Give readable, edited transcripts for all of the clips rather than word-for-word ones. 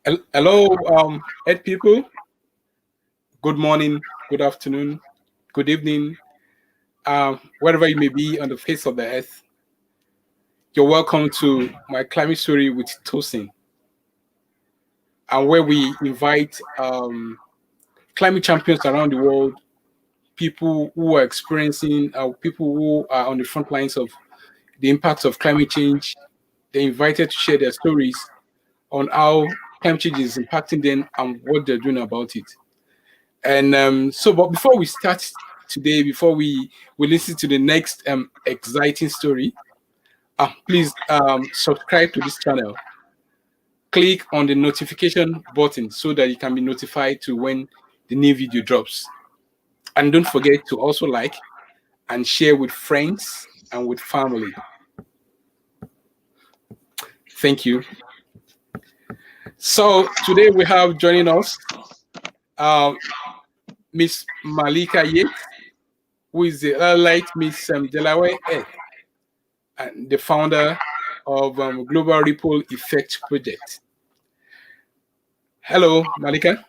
Hello, Ed people. Good morning, good afternoon, good evening, wherever you may be on the face of the earth. You're welcome to my climate story with Tosin, and where we invite climate champions around the world, people who are experiencing, people who are on the front lines of the impacts of climate change. They're invited to share their stories on how climate change is impacting them and what they're doing about it. And but before we start today, before we listen to the next exciting story, please subscribe to this channel. Click on the notification button so that you can be notified to when the new video drops. And don't forget to also like and share with friends and with family. Thank you. So today we have joining us uh, Miss Malika Yates, who is the Light Miss Delaware Earth, and the founder of Global Ripple Effect Project. Hello, Malika.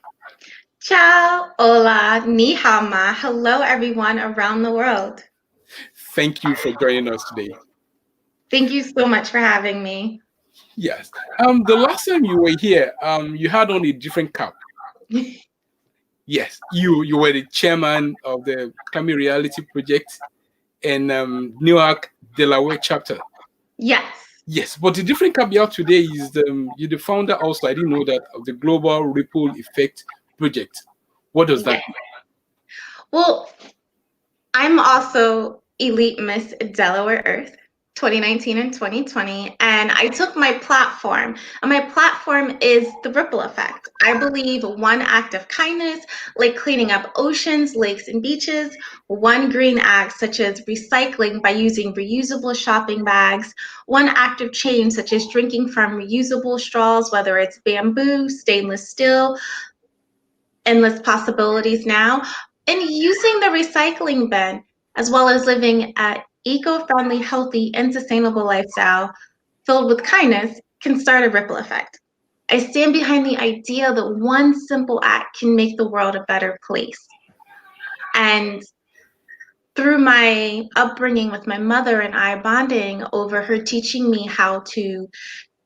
Ciao, hola, ni hao ma. Hello, everyone around the world. Thank you for joining us today. Thank you so much for having me. Yes. The last time you were here, you had on a different cap. Yes, you were the chairman of the Climate Reality Project in Newark, Delaware chapter. Yes. Yes, but the different cap you have today is you're the founder also. I didn't know that, of the Global Ripple Effect Project. What does that mean? Well, I'm also Elite Miss Delaware Earth 2019 and 2020, and I took my platform, and my platform is the ripple effect. I believe one act of kindness, like cleaning up oceans, lakes, and beaches, one green act, such as recycling by using reusable shopping bags, one act of change, such as drinking from reusable straws, whether it's bamboo, stainless steel, endless possibilities now, and using the recycling bin, as well as living an eco-friendly, healthy, and sustainable lifestyle filled with kindness can start a ripple effect. I stand behind the idea that one simple act can make the world a better place. And through my upbringing with my mother and I bonding over her teaching me how to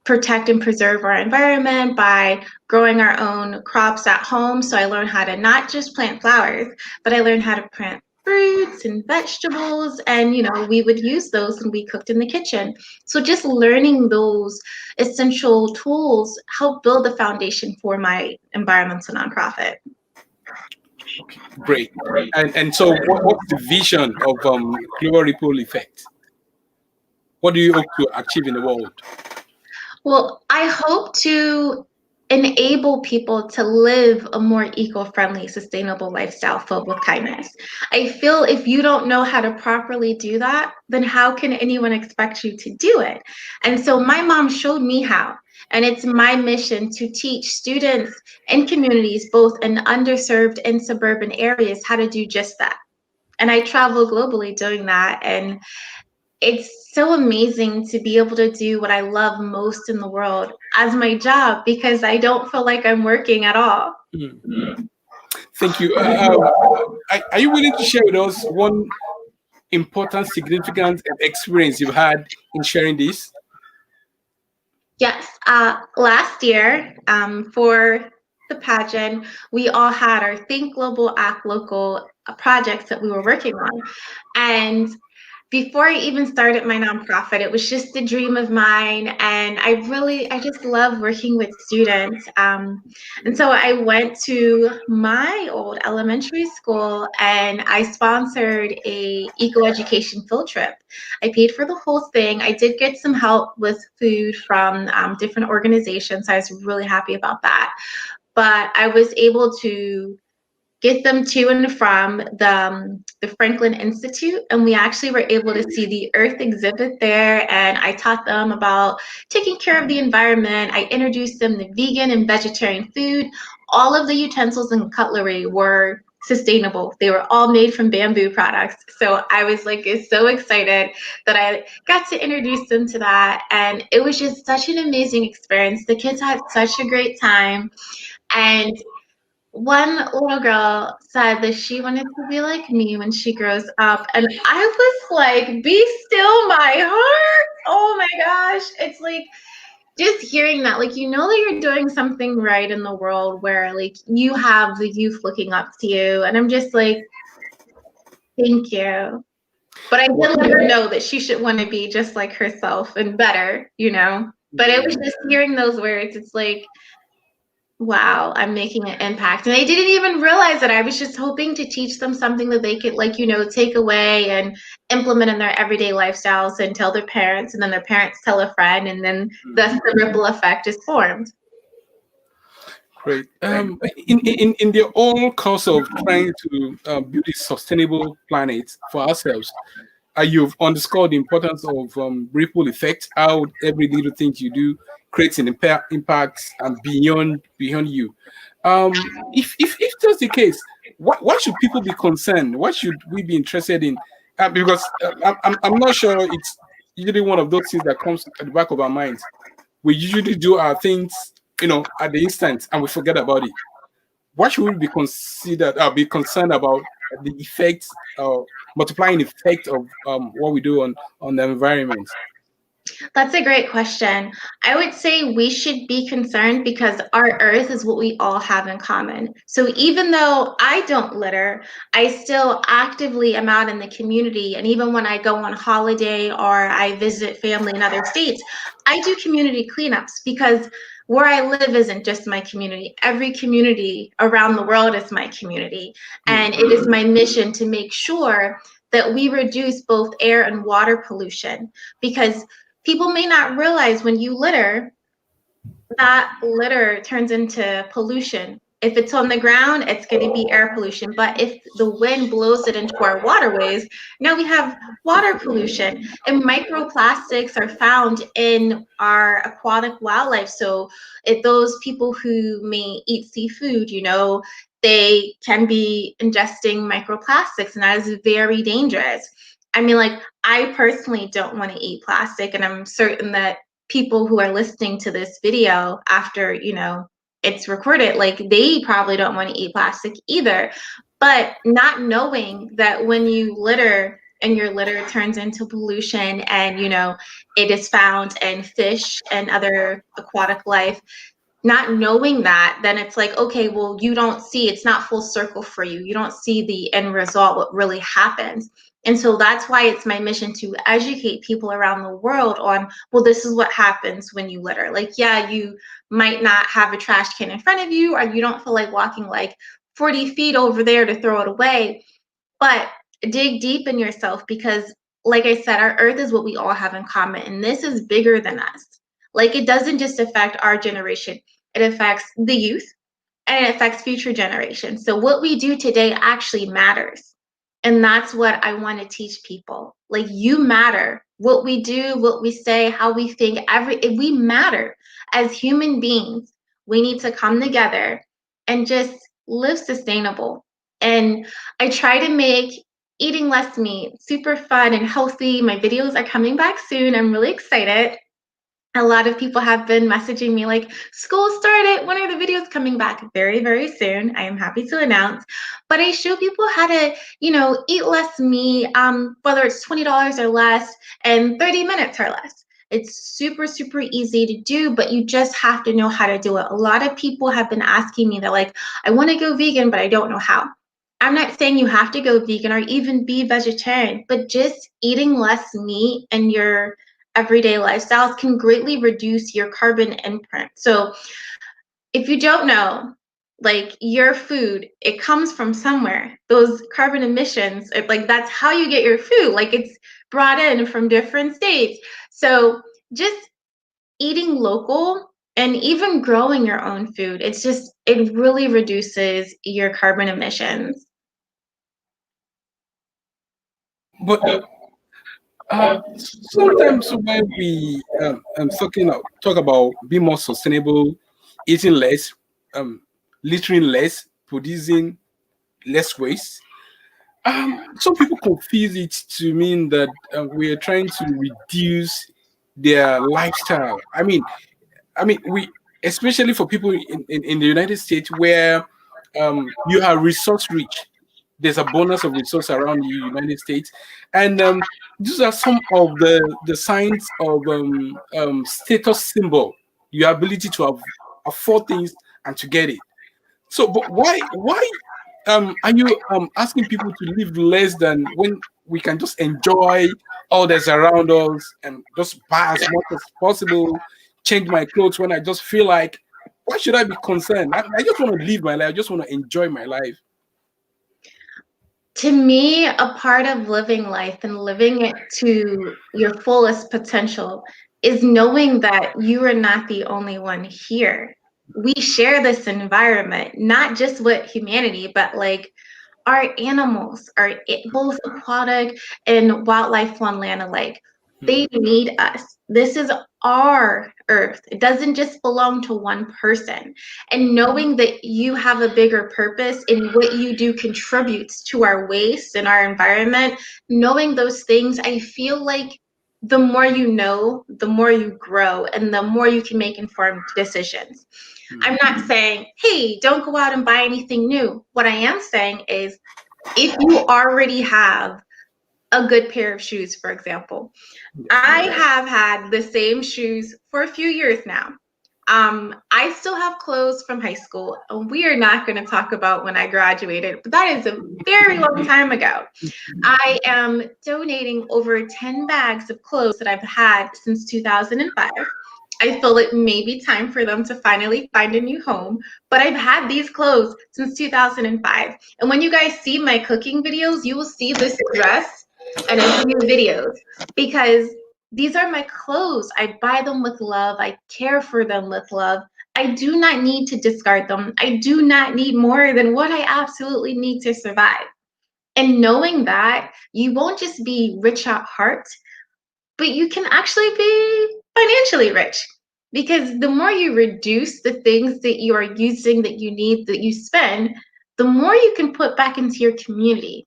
protect and preserve our environment by growing our own crops at home. So I learned how to not just plant flowers, but I learned how to plant fruits and vegetables, and we would use those and we cooked in the kitchen. So just learning those essential tools helped build the foundation for my environmental nonprofit. Great. And so, what's the vision of Global Ripple Effect? What do you hope to achieve in the world? Well, I hope to enable people to live a more eco-friendly, sustainable lifestyle filled with kindness. I feel if you don't know how to properly do that, then how can anyone expect you to do it? And so my mom showed me how. And it's my mission to teach students and communities, both in underserved and suburban areas, how to do just that. And I travel globally doing that. And it's so amazing to be able to do what I love most in the world as my job, because I don't feel like I'm working at all. Mm. Thank you. Are you willing to share with us one important, significant experience you've had in sharing this? Yes, last year for the pageant, we all had our Think Global, Act Local projects that we were working on. And before I even started my nonprofit, it was just a dream of mine, and I just love working with students. And so I went to my old elementary school, and I sponsored a eco education field trip. I paid for the whole thing. I did get some help with food from different organizations, so I was really happy about that. But I was able to get them to and from the Franklin Institute, and we actually were able to see the Earth exhibit there, and I taught them about taking care of the environment. I introduced them to vegan and vegetarian food. All of the utensils and cutlery were sustainable. They were all made from bamboo products. So I was like so excited that I got to introduce them to that. And it was just such an amazing experience. The kids had such a great time. And one little girl said that she wanted to be like me when she grows up. And I was like, be still my heart. Oh my gosh. It's like just hearing that, like, you know that you're doing something right in the world where like you have the youth looking up to you. And I'm just like, thank you. But I did Well, let her know that she should want to be just like herself and better, you know? But it was just hearing those words. It's like, wow, I'm making an impact. And they didn't even realize that. I was just hoping to teach them something that they could, like, you know, take away and implement in their everyday lifestyles and tell their parents, and then their parents tell a friend, and then thus the ripple effect is formed. great. In the whole course of trying to build a sustainable planet for ourselves, you've underscored the importance of ripple effect, how every little thing you do creates an impact and beyond you. If that's the case, what should people be concerned? What should we be interested in? Because I'm not sure it's usually one of those things that comes at the back of our minds. We usually do our things, at the instant, and we forget about it. What should we be concerned about the effects, multiplying effect of what we do on the environment? That's a great question. I would say we should be concerned because our earth is what we all have in common. So even though I don't litter, I still actively am out in the community. And even when I go on holiday or I visit family in other states, I do community cleanups because where I live isn't just my community. Every community around the world is my community. Hmm. And it is my mission to make sure that we reduce both air and water pollution because people may not realize when you litter, that litter turns into pollution. If it's on the ground, it's going to be air pollution. But if the wind blows it into our waterways, now we have water pollution. And microplastics are found in our aquatic wildlife. So if those people who may eat seafood, you know, they can be ingesting microplastics, and that is very dangerous. I mean, like, I personally don't want to eat plastic, and I'm certain that people who are listening to this video after, you know, it's recorded, like, they probably don't want to eat plastic either. But not knowing that when you litter and your litter turns into pollution and, you know, it is found in fish and other aquatic life, not knowing that, then it's like, okay, well, you don't see, it's not full circle for you. You don't see the end result, what really happens. And so that's why it's my mission to educate people around the world on, well, this is what happens when you litter. Like, yeah, you might not have a trash can in front of you, or you don't feel like walking like 40 feet over there to throw it away, but dig deep in yourself because, like I said, our earth is what we all have in common, and this is bigger than us. Like, it doesn't just affect our generation, it affects the youth and it affects future generations. So what we do today actually matters. And that's what I want to teach people. Like, you matter. What we do, what we say, how we think, we matter as human beings. We need to come together and just live sustainable. And I try to make eating less meat super fun and healthy. My videos are coming back soon. I'm really excited. A lot of people have been messaging me like, school started, when are the videos coming back? Very, very soon, I am happy to announce. But I show people how to, you know, eat less meat, whether it's $20 or less, in 30 minutes or less. It's super, super easy to do, but you just have to know how to do it. A lot of people have been asking me, they're like, I want to go vegan, but I don't know how. I'm not saying you have to go vegan or even be vegetarian, but just eating less meat and your everyday lifestyles can greatly reduce your carbon imprint. So if you don't know, like, your food, it comes from somewhere. Those carbon emissions, like, that's how you get your food. Like, it's brought in from different states. So just eating local and even growing your own food, it really reduces your carbon emissions. But sometimes when we talk about being more sustainable, eating less, littering less, producing less waste. Some people confuse it to mean that we're trying to reduce their lifestyle. We, especially for people in the United States where you are resource rich. There's a bonus of resource around the United States, and these are some of the signs of status symbol. Your ability to afford things and to get it. So, but why are you asking people to live less than when we can just enjoy all that's around us and just buy as much as possible, change my clothes when I just feel like? Why should I be concerned? I just want to live my life. I just want to enjoy my life. To me, a part of living life and living it to your fullest potential is knowing that you are not the only one here. We share this environment, not just with humanity, but like our animals are both aquatic and wildlife on land alike. Hmm. They need us. This is our earth. It doesn't just belong to one person. And knowing that you have a bigger purpose in what you do contributes to our waste and our environment, knowing those things, I feel like the more you know, the more you grow and the more you can make informed decisions. Hmm. I'm not saying, hey, don't go out and buy anything new. What I am saying is, if you already have a good pair of shoes, for example, Yeah. I have had the same shoes for a few years now. I still have clothes from high school. We are not going to talk about when I graduated, but that is a very long time ago. I am donating over 10 bags of clothes that I've had since 2005. I feel it may be time for them to finally find a new home, but I've had these clothes since 2005. And when you guys see my cooking videos, you will see this dress and a few videos because these are my clothes. I buy them with love. I care for them with love. I do not need to discard them. I do not need more than what I absolutely need to survive. And knowing that, you won't just be rich at heart, but you can actually be financially rich. Because the more you reduce the things that you are using, that you need, that you spend, the more you can put back into your community.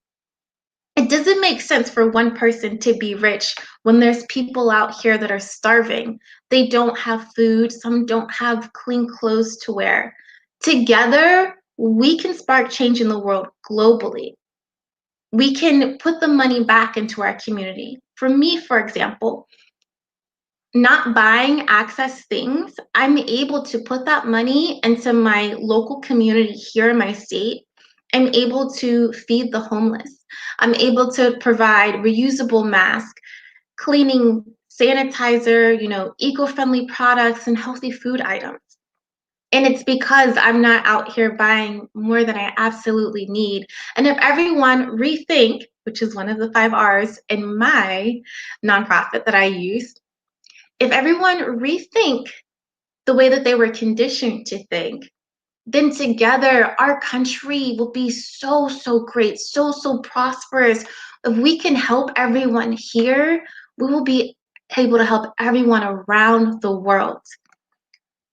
It doesn't make sense for one person to be rich when there's people out here that are starving. They don't have food, some don't have clean clothes to wear. Together, we can spark change in the world globally. We can put the money back into our community. For me, for example, not buying access things, I'm able to put that money into my local community here in my state. I'm able to feed the homeless. I'm able to provide reusable masks, cleaning sanitizer, eco-friendly products and healthy food items. And it's because I'm not out here buying more than I absolutely need. And if everyone rethink, which is one of the 5 R's in my nonprofit that I use, if everyone rethink the way that they were conditioned to think, then together our country will be so, so great, so, so prosperous. If we can help everyone here, we will be able to help everyone around the world.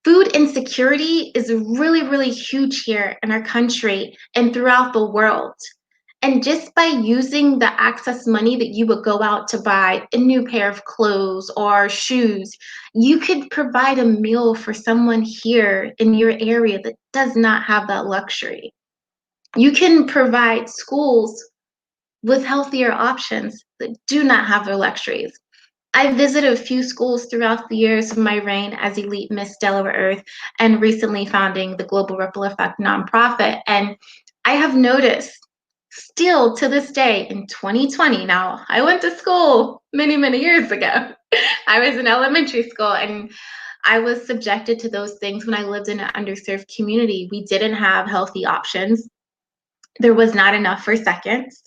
Food insecurity is really, really huge here in our country and throughout the world. And just by using the access money that you would go out to buy a new pair of clothes or shoes, you could provide a meal for someone here in your area that does not have that luxury. You can provide schools with healthier options that do not have their luxuries. I visited a few schools throughout the years of my reign as Elite Miss Delaware Earth and recently founding the Global Ripple Effect nonprofit. And I have noticed still to this day in 2020, now I went to school many, many years ago. I was in elementary school and I was subjected to those things when I lived in an underserved community. We didn't have healthy options. There was not enough for seconds.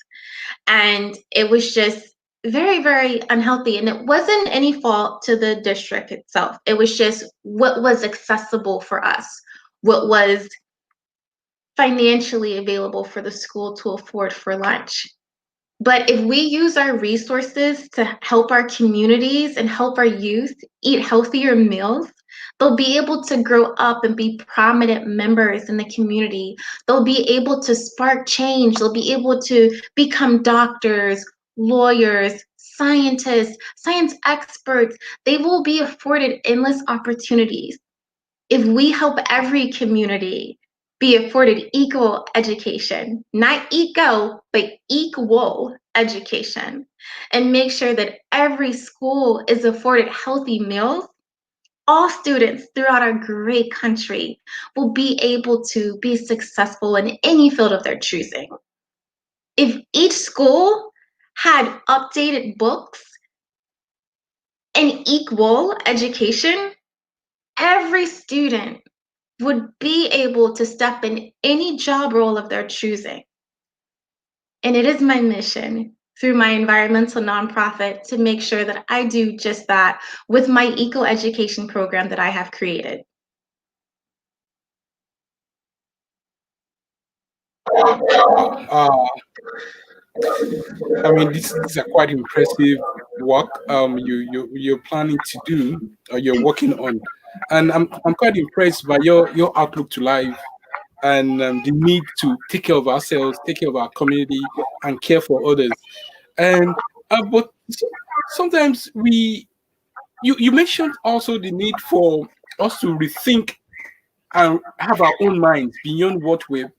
And it was just very, very unhealthy. And it wasn't any fault to the district itself. It was just what was accessible for us, what was financially available for the school to afford for lunch. But if we use our resources to help our communities and help our youth eat healthier meals, they'll be able to grow up and be prominent members in the community. They'll be able to spark change. They'll be able to become doctors, lawyers, scientists, science experts. They will be afforded endless opportunities if we help every community be afforded equal education, not eco, but equal education, and make sure that every school is afforded healthy meals, all students throughout our great country will be able to be successful in any field of their choosing. If each school had updated books and equal education, every student would be able to step in any job role of their choosing. And it is my mission through my environmental nonprofit to make sure that I do just that with my eco education program that I have created. Wow. I mean, these are quite impressive work. You're planning to do, or you're working on, and I'm quite impressed by your outlook to life, and the need to take care of ourselves, take care of our community, and care for others. And but sometimes you mentioned also the need for us to rethink and have our own minds beyond what we're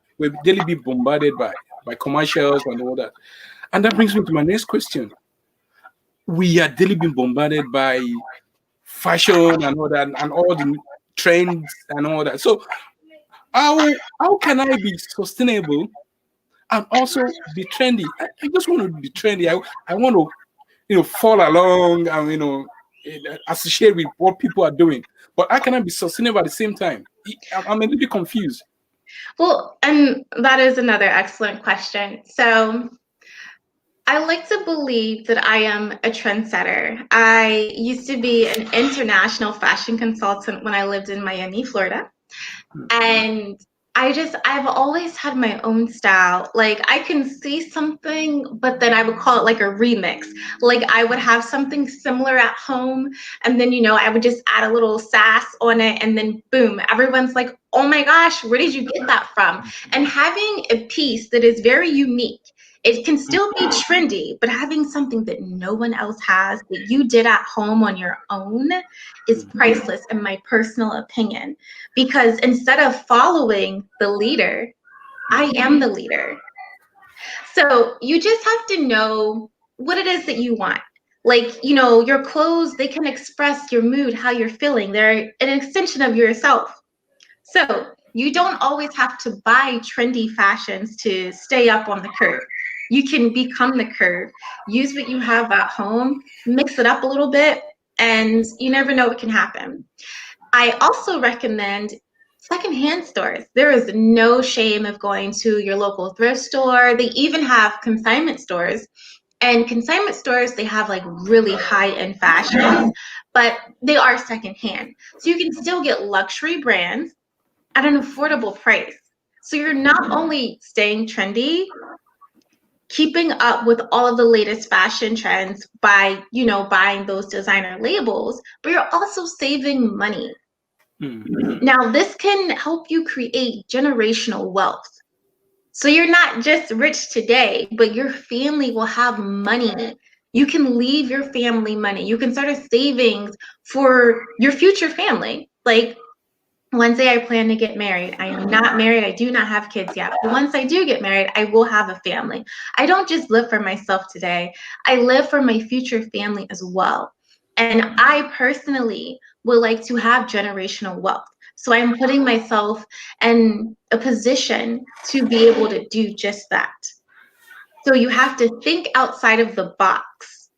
daily be bombarded by commercials and all that. And that brings me to my next question. We are daily being bombarded by fashion and all that, and all the trends and all that. So how can I be sustainable and also be trendy? I just want to be trendy. I want to fall along and associate with what people are doing. But how can I be sustainable at the same time? I'm a little bit confused. Well, and that is another excellent question. So I like to believe that I am a trendsetter. I used to be an international fashion consultant when I lived in Miami, Florida. And I've always had my own style. Like I can see something, but then I would call it like a remix. Like I would have something similar at home, and then, I would just add a little sass on it, and then boom, everyone's like, oh my gosh, where did you get that from? And having a piece that is very unique. It can still be trendy, but having something that no one else has that you did at home on your own is priceless, in my personal opinion. Because instead of following the leader, I am the leader. So you just have to know what it is that you want. Like, your clothes, they can express your mood, how you're feeling. They're an extension of yourself. So you don't always have to buy trendy fashions to stay up on the curve. You can become the curve, use what you have at home, mix it up a little bit, and you never know what can happen. I also recommend secondhand stores. There is no shame of going to your local thrift store. They even have consignment stores. And consignment stores, they have like really high-end fashions, but they are secondhand. So you can still get luxury brands at an affordable price. So you're not only staying trendy, keeping up with all of the latest fashion trends by, buying those designer labels, but you're also saving money. Now, this can help you create generational wealth. So you're not just rich today, but your family will have money. You can leave your family money. You can start a savings for your future family. Like, one day I plan to get married. I am not married. I do not have kids yet. But once I do get married, I will have a family. I don't just live for myself today. I live for my future family as well. And I personally would like to have generational wealth. So I'm putting myself in a position to be able to do just that. So you have to think outside of the box.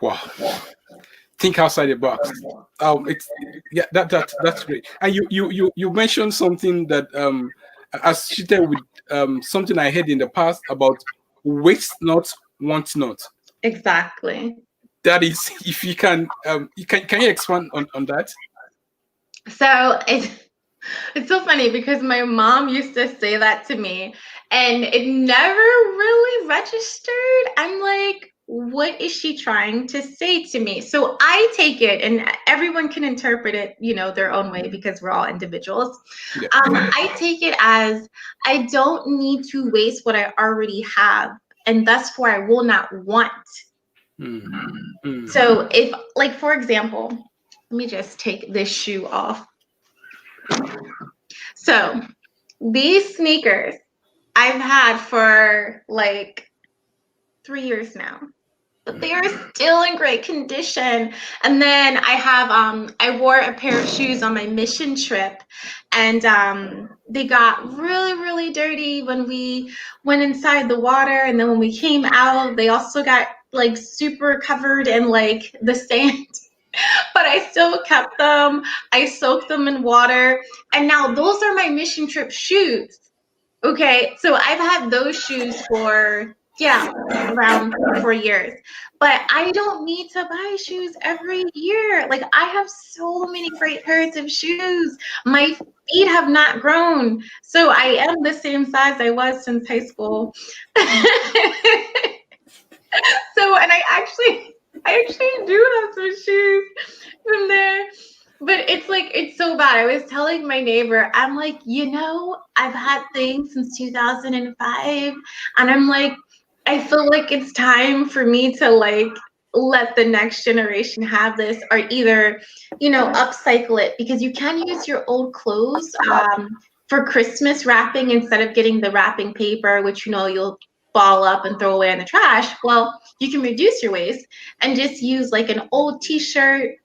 Wow. Think outside the box. It's yeah, that's great. And you mentioned something that associated with something I heard in the past about waste not, want not. Exactly. That is, if you can you can you expand on that? So it's It's so funny because my mom used to say that to me and it never really registered. I'm like, what is she trying to say to me? So I take it, and everyone can interpret it, their own way because we're all individuals. Yeah. I take it as I don't need to waste what I already have, and thus for I will not want. Mm. Mm. So if, like, for example, let me just take this shoe off. So these sneakers I've had for like 3 years now, but they are still in great condition. And then I wore a pair of shoes on my mission trip, and they got really, really dirty when we went inside the water. And then when we came out, they also got like super covered in like the sand. But I still kept them. I soaked them in water. And now those are my mission trip shoes. Okay, so I've had those shoes for, yeah, around 3 or 4 years. But I don't need to buy shoes every year. Like, I have so many great pairs of shoes. My feet have not grown. So I am the same size I was since high school. So, and I actually do have some shoes from there. But it's like, it's so bad. I was telling my neighbor, I'm like, I've had things since 2005. And I'm like, I feel like it's time for me to like let the next generation have this, or either, upcycle it, because you can use your old clothes for Christmas wrapping instead of getting the wrapping paper, which, you'll ball up and throw away in the trash. Well, you can reduce your waste and just use like an old t-shirt.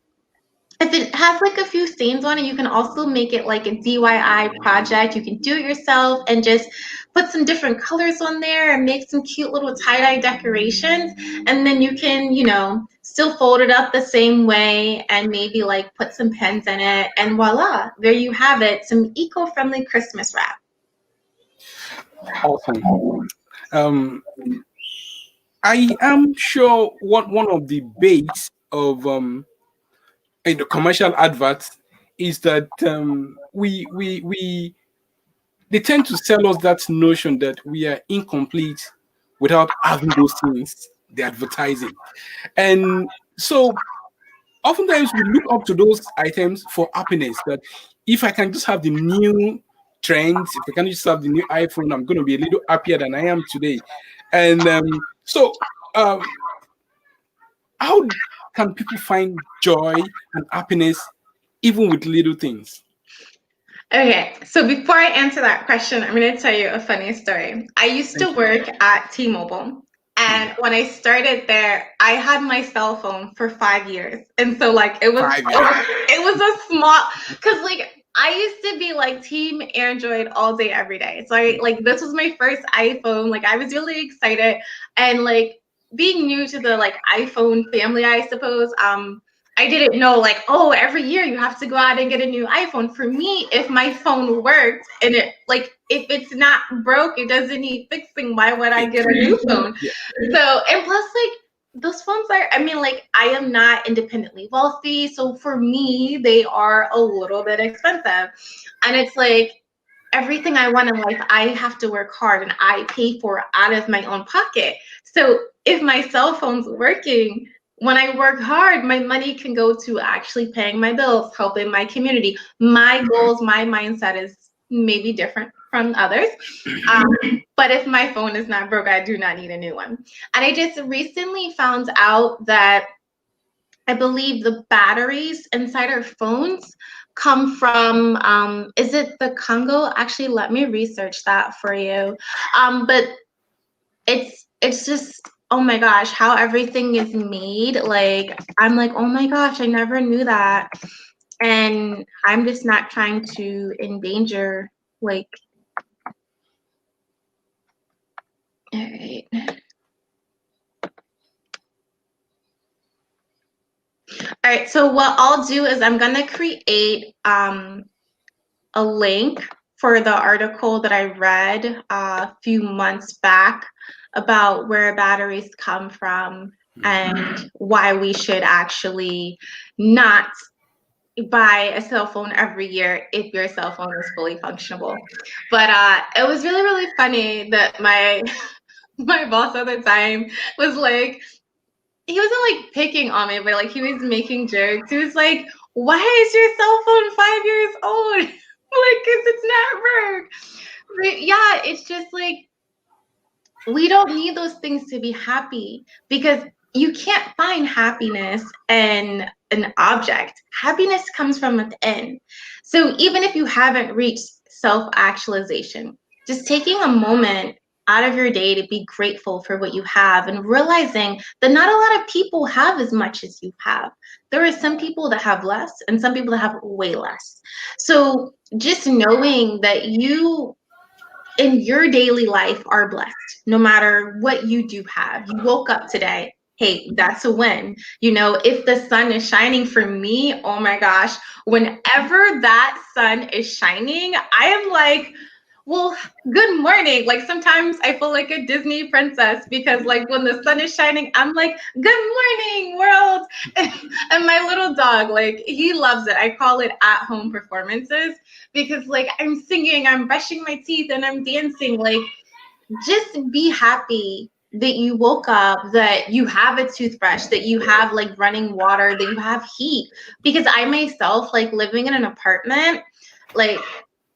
If it has like a few stains on it, you can also make it like a DIY project. You can do it yourself and just put some different colors on there and make some cute little tie-dye decorations. And then you can, still fold it up the same way and maybe like put some pens in it. And voila, there you have it. Some eco-friendly Christmas wrap. Awesome. Um, I am sure one of the baits of in the commercial adverts is that we they tend to sell us that notion that we are incomplete without having those things they're advertising. And so oftentimes we look up to those items for happiness. That if I can just have the new trends, if I can just have the new iPhone, I'm going to be a little happier than I am today. And um, how can people find joy and happiness even with little things? Okay, so before I answer that question, I'm going to tell you a funny story. I used to Thank you. work at T-Mobile, Hmm. and when I started there, I had my cell phone for 5 years, and so like it was it 5 years. was, it was a small, because like I used to be like team Android all day every day. So I like this was my first iPhone. Like I was really excited, and like being new to the like iPhone family, I suppose. I didn't know like, oh, every year you have to go out and get a new iPhone. For me, if my phone worked and it like if it's not broke, it doesn't need fixing, why would I get a new phone? Yeah. So, and plus like those phones are, I mean, like I am not independently wealthy, so for me they are a little bit expensive. And it's like everything I want in life, I have to work hard and I pay for out of my own pocket. So if my cell phone's working, when I work hard, my money can go to actually paying my bills, helping my community. My goals, my mindset is maybe different from others. But if my phone is not broke, I do not need a new one. And I just recently found out that I believe the batteries inside our phones come from, is it the Congo? Actually, let me research that for you. But it's just, oh my gosh, how everything is made. Like, I'm like, oh my gosh, I never knew that. And I'm just not trying to endanger, like, all right. All right, so what I'll do is I'm gonna create a link for the article that I read a few months back about where batteries come from Hmm. and why we should actually not buy a cell phone every year if your cell phone is fully functionable. But it was really, really funny that my my boss at the time was like, he wasn't like picking on me, but like he was making jokes. He was like, "Why is your cell phone 5 years old?" Like, cause it's not work. But yeah, it's just like we don't need those things to be happy because you can't find happiness in an object. Happiness comes from within. So even if you haven't reached self actualization, just taking a moment out of your day to be grateful for what you have and realizing that not a lot of people have as much as you have. There are some people that have less and some people that have way less. So just knowing that you in your daily life are blessed no matter what you do have. You woke up today. Hey, that's a win. You know, if the sun is shining for me, oh my gosh, whenever that sun is shining, I am like, well, good morning. Like sometimes I feel like a Disney princess because like when the sun is shining, I'm like, good morning, world. And my little dog, like he loves it. I call it at home performances because like I'm singing, I'm brushing my teeth and I'm dancing. Like just be happy that you woke up, that you have a toothbrush, that you have like running water, that you have heat. Because I myself, like living in an apartment, like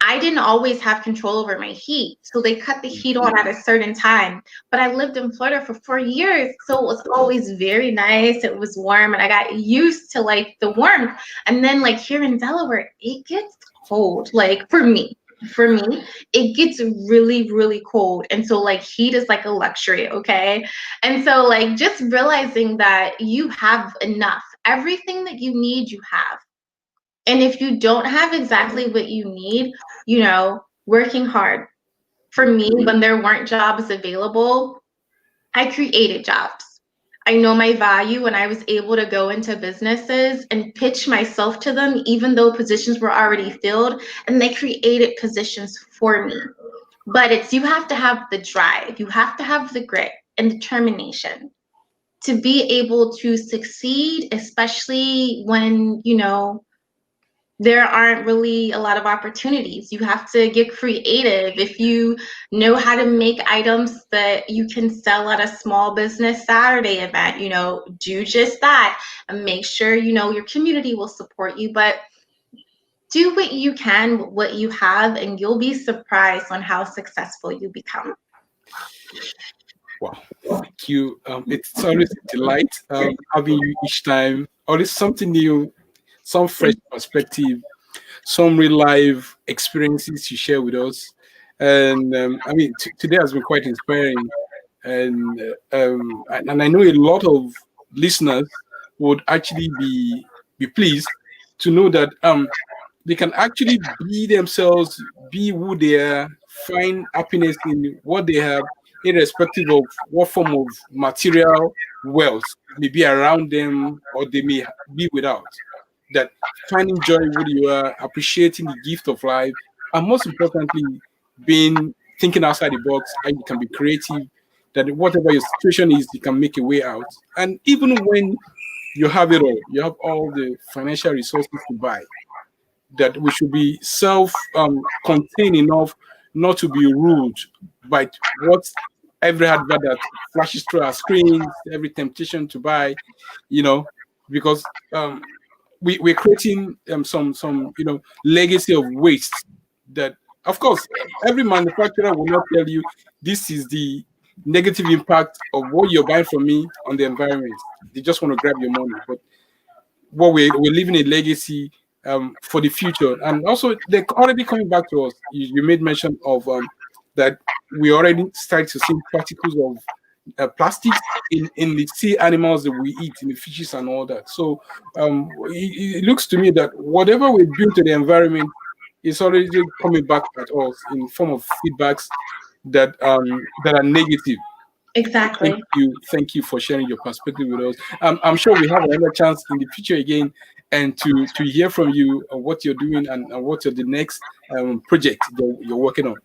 I didn't always have control over my heat. So they cut the heat on at a certain time. But I lived in Florida for 4 years. So it was always very nice. It was warm and I got used to like the warmth. And then like here in Delaware, it gets cold. Like for me, it gets really, really cold. And so like heat is like a luxury, okay? And so like just realizing that you have enough. Everything that you need, you have. And if you don't have exactly what you need, you know, working hard. For me, when there weren't jobs available, I created jobs. I know my value and I was able to go into businesses and pitch myself to them, even though positions were already filled, and they created positions for me. But it's you have to have the drive, you have to have the grit and determination to be able to succeed, especially when, you know, there aren't really a lot of opportunities. You have to get creative. If you know how to make items that you can sell at a small business Saturday event, you know, do just that and make sure, you know, your community will support you. But do what you can with what you have, and you'll be surprised on how successful you become. Wow, thank you. It's always a delight having you each time. Always something new, some fresh perspective, some real life experiences you share with us. And I mean, today has been quite inspiring. And I know a lot of listeners would actually be pleased to know that they can actually be themselves, be who they are, find happiness in what they have, irrespective of what form of material wealth may be around them or they may be without. That finding joy where you are, appreciating the gift of life, and most importantly, being thinking outside the box, how you can be creative, that whatever your situation is, you can make a way out. And even when you have it all, you have all the financial resources to buy, that we should be self-contained enough not to be ruled by what every advert that flashes through our screens, every temptation to buy, you know, because we're creating some legacy of waste that, of course, every manufacturer will not tell you this is the negative impact of what you're buying from me on the environment. They just want to grab your money. But what we're leaving a legacy for the future. And also, they're already coming back to us. You made mention of that we already start to see particles of plastics in the sea animals that we eat, in the fishes and all that. So it looks to me that whatever we bring to the environment is already coming back at us in form of feedbacks that are negative. Exactly. Thank you for sharing your perspective with us. I'm sure we have another chance in the future again, and to hear from you on what you're doing and what are the next project you're working on.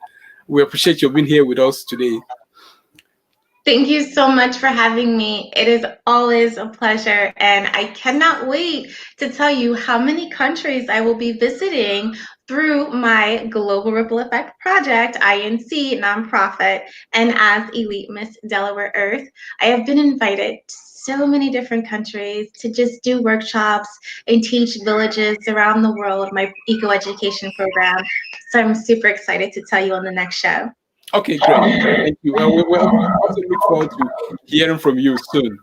We appreciate you being here with us today. Thank you so much for having me. It is always a pleasure, and I cannot wait to tell you how many countries I will be visiting through my Global Ripple Effect project, INC nonprofit, and as Elite Miss Delaware Earth. I have been invited to so many different countries to just do workshops and teach villages around the world my eco education program. So I'm super excited to tell you on the next show. Okay, great. Thank you. We also look forward to hearing from you soon.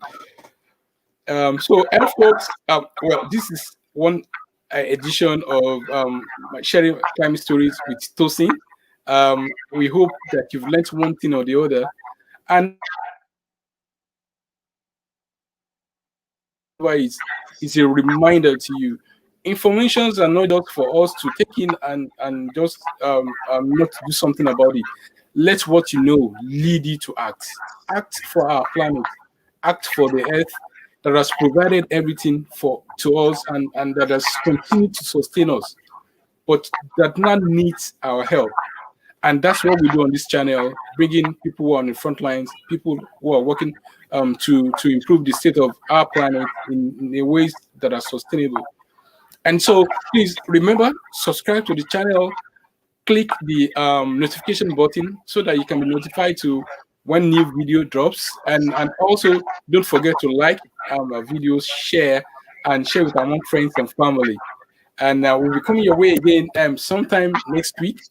And folks, well, this is one edition of sharing climate stories with Tosin. We hope that you've learned one thing or the other, and is a reminder to you. Informations are not just for us to take in and just not do something about it. Let what you know lead you to act. Act for our planet. Act for the earth that has provided everything for to us and that has continued to sustain us, but that now needs our help. And that's what we do on this channel, bringing people who are on the front lines, people who are working to improve the state of our planet in the ways that are sustainable. And so please remember, subscribe to the channel, click the notification button so that you can be notified to when new video drops. And also don't forget to like our videos, share with among friends and family. And we'll be coming your way again sometime next week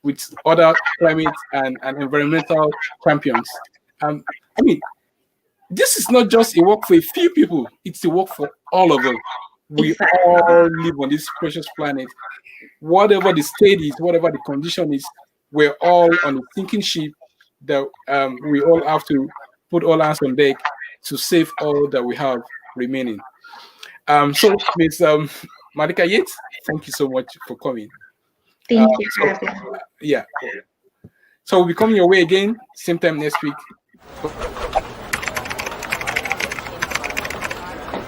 with other climate and environmental champions. Um, I mean, this is not just a work for a few people, it's a work for all of us. We Exactly. all live on this precious planet. Whatever the state is, whatever the condition is, we're all on a sinking ship that we all have to put all hands on deck to save all that we have remaining. So, Ms. Malika Yates, thank you so much for coming. Uh, Thank you for so, having me. yeah, so we'll be coming your way again, same time next week. Bye bye.